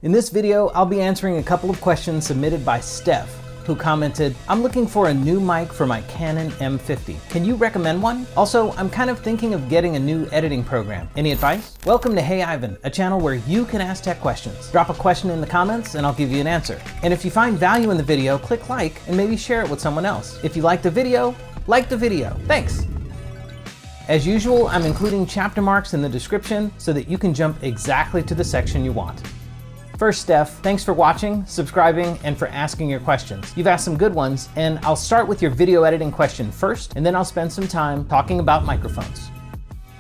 In this video, I'll be answering a couple of questions submitted by Steff, who commented, "I'm looking for a new mic for my Canon M50. Can you recommend one? Also, I'm kind of thinking of getting a new editing program. Any advice?" Welcome to Hey Ivan, a channel where you can ask tech questions. Drop a question in the comments and I'll give you an answer. And if you find value in the video, click like and maybe share it with someone else. If you like the video, like the video. Thanks. As usual, I'm including chapter marks in the description so that you can jump exactly to the section you want. First, Steff, thanks for watching, subscribing, and for asking your questions. You've asked some good ones, and I'll start with your video editing question first, and then I'll spend some time talking about microphones.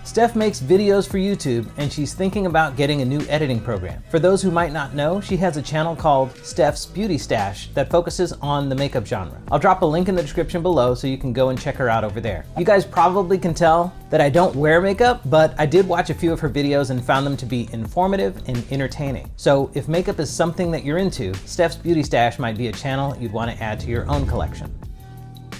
Steff makes videos for YouTube, and she's thinking about getting a new editing program. For those who might not know, she has a channel called Steff's Beauty Stash that focuses on the makeup genre. I'll drop a link in the description below so you can go and check her out over there. You guys probably can tell that I don't wear makeup, but I did watch a few of her videos and found them to be informative and entertaining. So if makeup is something that you're into, Steff's Beauty Stash might be a channel you'd want to add to your own collection.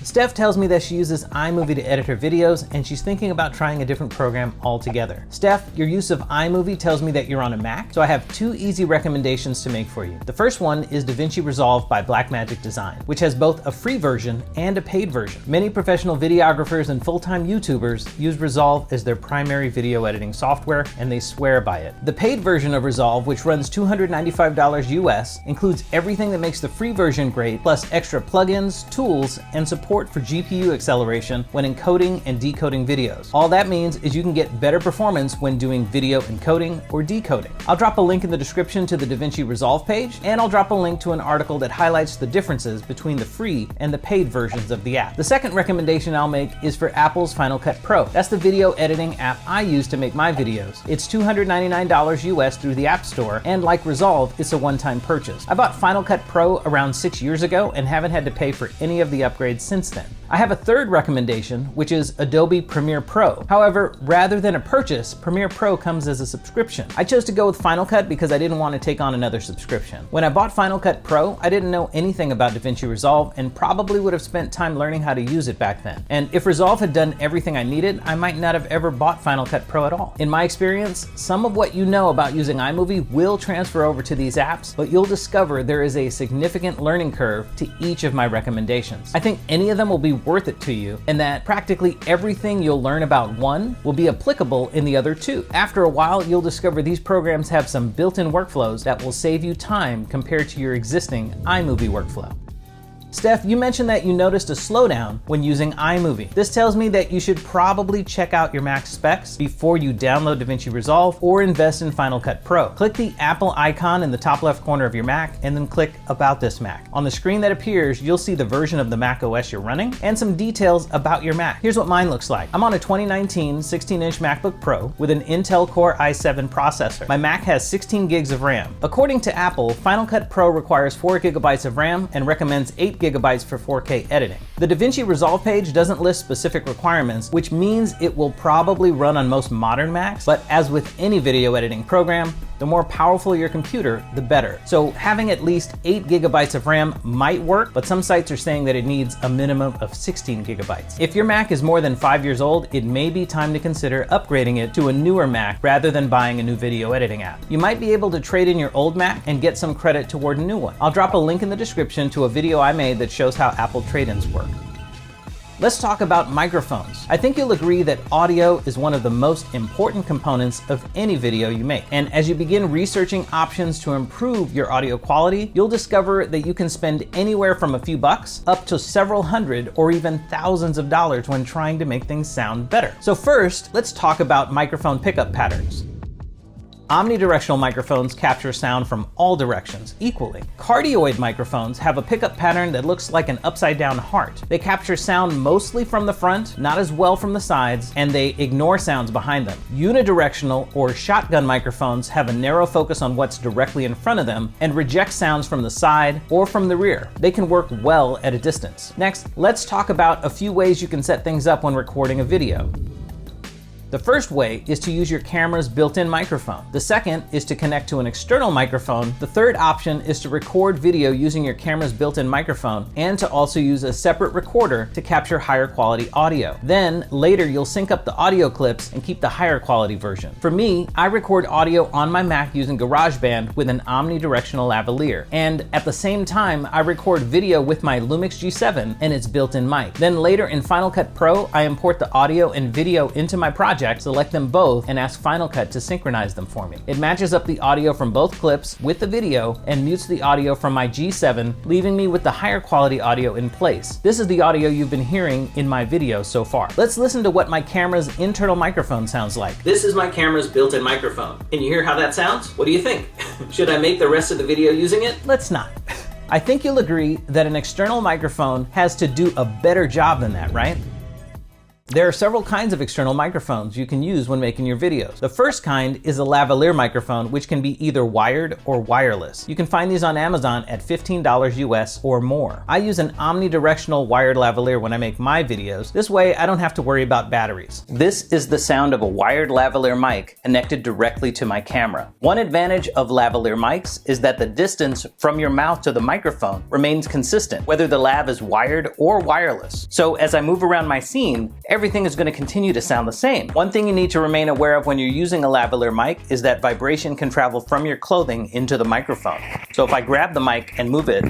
Steff tells me that she uses iMovie to edit her videos, and she's thinking about trying a different program altogether. Steff, your use of iMovie tells me that you're on a Mac, so I have two easy recommendations to make for you. The first one is DaVinci Resolve by Blackmagic Design, which has both a free version and a paid version. Many professional videographers and full-time YouTubers use Resolve as their primary video editing software, and they swear by it. The paid version of Resolve, which runs $295 US, includes everything that makes the free version great, plus extra plugins, tools, and support for GPU acceleration when encoding and decoding videos. All that means is you can get better performance when doing video encoding or decoding. I'll drop a link in the description to the DaVinci Resolve page, and I'll drop a link to an article that highlights the differences between the free and the paid versions of the app. The second recommendation I'll make is for Apple's Final Cut Pro. That's the video editing app I use to make my videos. It's $299 US through the App Store, and like Resolve, it's a one-time purchase. I bought Final Cut Pro around 6 years ago and haven't had to pay for any of the upgrades since then. I have a third recommendation, which is Adobe Premiere Pro. However, rather than a purchase, Premiere Pro comes as a subscription. I chose to go with Final Cut because I didn't want to take on another subscription. When I bought Final Cut Pro, I didn't know anything about DaVinci Resolve and probably would have spent time learning how to use it back then. And if Resolve had done everything I needed, I might not have ever bought Final Cut Pro at all. In my experience, some of what you know about using iMovie will transfer over to these apps, but you'll discover there is a significant learning curve to each of my recommendations. I think any of them will be worth it to you, and that practically everything you'll learn about one will be applicable in the other two. After a while, you'll discover these programs have some built-in workflows that will save you time compared to your existing iMovie workflow. Steff, you mentioned that you noticed a slowdown when using iMovie. This tells me that you should probably check out your Mac specs before you download DaVinci Resolve or invest in Final Cut Pro. Click the Apple icon in the top left corner of your Mac and then click About This Mac. On the screen that appears, you'll see the version of the Mac OS you're running and some details about your Mac. Here's what mine looks like. I'm on a 2019 16-inch MacBook Pro with an Intel Core i7 processor. My Mac has 16 gigs of RAM. According to Apple, Final Cut Pro requires 4 gigabytes of RAM and recommends 8 gigabytes for 4K editing. The DaVinci Resolve page doesn't list specific requirements, which means it will probably run on most modern Macs, but as with any video editing program, the more powerful your computer, the better. So having at least 8 gigabytes of RAM might work, but some sites are saying that it needs a minimum of 16 gigabytes. If your Mac is more than 5 years old, it may be time to consider upgrading it to a newer Mac rather than buying a new video editing app. You might be able to trade in your old Mac and get some credit toward a new one. I'll drop a link in the description to a video I made that shows how Apple trade-ins work. Let's talk about microphones. I think you'll agree that audio is one of the most important components of any video you make. And as you begin researching options to improve your audio quality, you'll discover that you can spend anywhere from a few bucks up to several hundred or even thousands of dollars when trying to make things sound better. So first, let's talk about microphone pickup patterns. Omnidirectional microphones capture sound from all directions equally. Cardioid microphones have a pickup pattern that looks like an upside-down heart. They capture sound mostly from the front, not as well from the sides, and they ignore sounds behind them. Unidirectional or shotgun microphones have a narrow focus on what's directly in front of them and reject sounds from the side or from the rear. They can work well at a distance. Next, let's talk about a few ways you can set things up when recording a video. The first way is to use your camera's built-in microphone. The second is to connect to an external microphone. The third option is to record video using your camera's built-in microphone and to also use a separate recorder to capture higher quality audio. Then later you'll sync up the audio clips and keep the higher quality version. For me, I record audio on my Mac using GarageBand with an omnidirectional lavalier. And at the same time, I record video with my Lumix G7 and its built-in mic. Then later in Final Cut Pro, I import the audio and video into my project, select them both, and ask Final Cut to synchronize them for me. It matches up the audio from both clips with the video and mutes the audio from my G7, leaving me with the higher quality audio in place. This is the audio you've been hearing in my video so far. Let's listen to what my camera's internal microphone sounds like. This is my camera's built-in microphone. Can you hear how that sounds? What do you think? Should I make the rest of the video using it? Let's not. I think you'll agree that an external microphone has to do a better job than that, right? There are several kinds of external microphones you can use when making your videos. The first kind is a lavalier microphone, which can be either wired or wireless. You can find these on Amazon at $15 US or more. I use an omnidirectional wired lavalier when I make my videos. This way I don't have to worry about batteries. This is the sound of a wired lavalier mic connected directly to my camera. One advantage of lavalier mics is that the distance from your mouth to the microphone remains consistent, whether the lav is wired or wireless. So as I move around my scene, everything is going to continue to sound the same. One thing you need to remain aware of when you're using a lavalier mic is that vibration can travel from your clothing into the microphone. So if I grab the mic and move it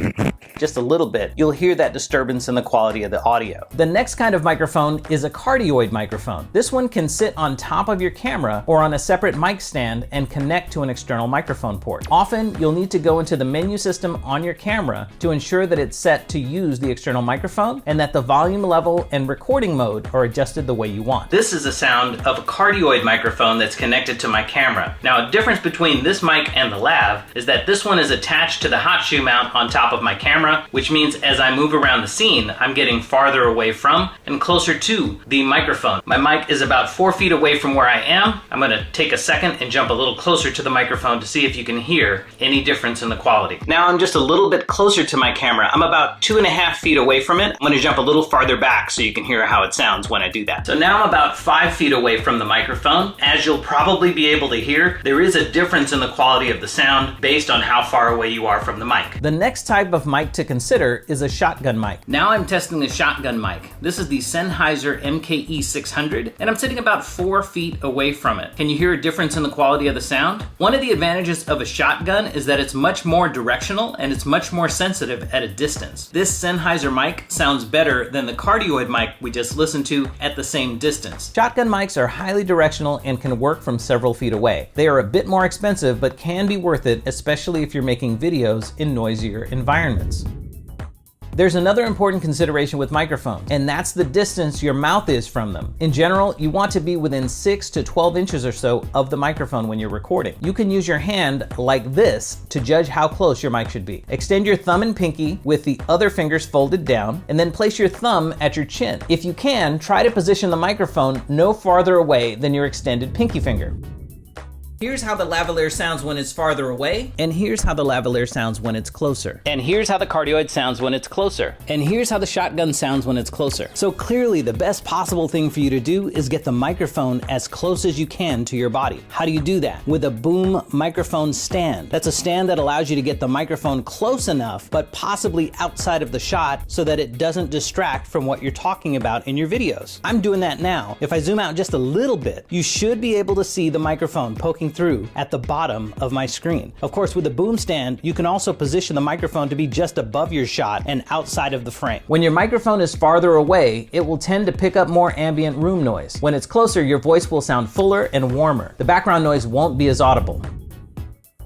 just a little bit, you'll hear that disturbance in the quality of the audio. The next kind of microphone is a cardioid microphone. This one can sit on top of your camera or on a separate mic stand and connect to an external microphone port. Often you'll need to go into the menu system on your camera to ensure that it's set to use the external microphone and that the volume level and recording mode are adjusted the way you want. This is the sound of a cardioid microphone that's connected to my camera. Now, a difference between this mic and the lav is that this one is attached to the hot shoe mount on top of my camera, which means as I move around the scene, I'm getting farther away from and closer to the microphone. My mic is about 4 feet away from where I am. I'm gonna take a second and jump a little closer to the microphone to see if you can hear any difference in the quality. Now I'm just a little bit closer to my camera. I'm about 2.5 feet away from it. I'm gonna jump a little farther back so you can hear how it sounds when I do that. So now I'm about 5 feet away from the microphone. As you'll probably be able to hear, there is a difference in the quality of the sound based on how far away you are from the mic. The next type of mic to consider is a shotgun mic. Now I'm testing the shotgun mic. This is the Sennheiser MKE 600, and I'm sitting about 4 feet away from it. Can you hear a difference in the quality of the sound? One of the advantages of a shotgun is that it's much more directional and it's much more sensitive at a distance. This Sennheiser mic sounds better than the cardioid mic we just listened to at the same distance. Shotgun mics are highly directional and can work from several feet away. They are a bit more expensive, but can be worth it, especially if you're making videos in noisier environments. There's another important consideration with microphones, and that's the distance your mouth is from them. In general, you want to be within 6 to 12 inches or so of the microphone when you're recording. You can use your hand like this to judge how close your mic should be. Extend your thumb and pinky with the other fingers folded down, and then place your thumb at your chin. If you can, try to position the microphone no farther away than your extended pinky finger. Here's how the lavalier sounds when it's farther away, and here's how the lavalier sounds when it's closer. And here's how the cardioid sounds when it's closer. And here's how the shotgun sounds when it's closer. So clearly the best possible thing for you to do is get the microphone as close as you can to your body. How do you do that? With a boom microphone stand. That's a stand that allows you to get the microphone close enough, but possibly outside of the shot so that it doesn't distract from what you're talking about in your videos. I'm doing that now. If I zoom out just a little bit, you should be able to see the microphone poking through at the bottom of my screen. Of course, with the boom stand, you can also position the microphone to be just above your shot and outside of the frame. When your microphone is farther away, it will tend to pick up more ambient room noise. When it's closer, your voice will sound fuller and warmer. The background noise won't be as audible.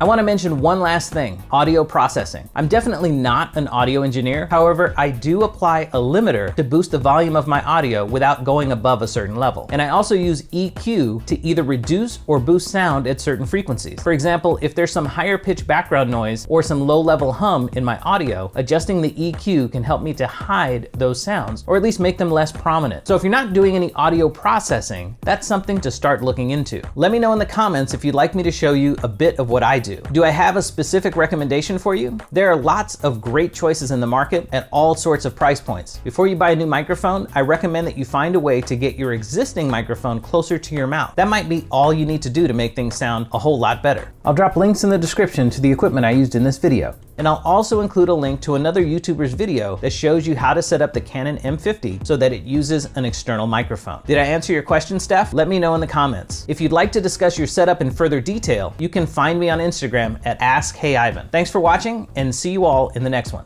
I want to mention one last thing, audio processing. I'm definitely not an audio engineer. However, I do apply a limiter to boost the volume of my audio without going above a certain level. And I also use EQ to either reduce or boost sound at certain frequencies. For example, if there's some higher pitch background noise or some low level hum in my audio, adjusting the EQ can help me to hide those sounds or at least make them less prominent. So if you're not doing any audio processing, that's something to start looking into. Let me know in the comments if you'd like me to show you a bit of what I do. do. Do I have a specific recommendation for you? There are lots of great choices in the market at all sorts of price points. Before you buy a new microphone, I recommend that you find a way to get your existing microphone closer to your mouth. That might be all you need to do to make things sound a whole lot better. I'll drop links in the description to the equipment I used in this video. And I'll also include a link to another YouTuber's video that shows you how to set up the Canon M50 so that it uses an external microphone. Did I answer your question, Steff? Let me know in the comments. If you'd like to discuss your setup in further detail, you can find me on Instagram at AskHeyIvan. Thanks for watching, and see you all in the next one.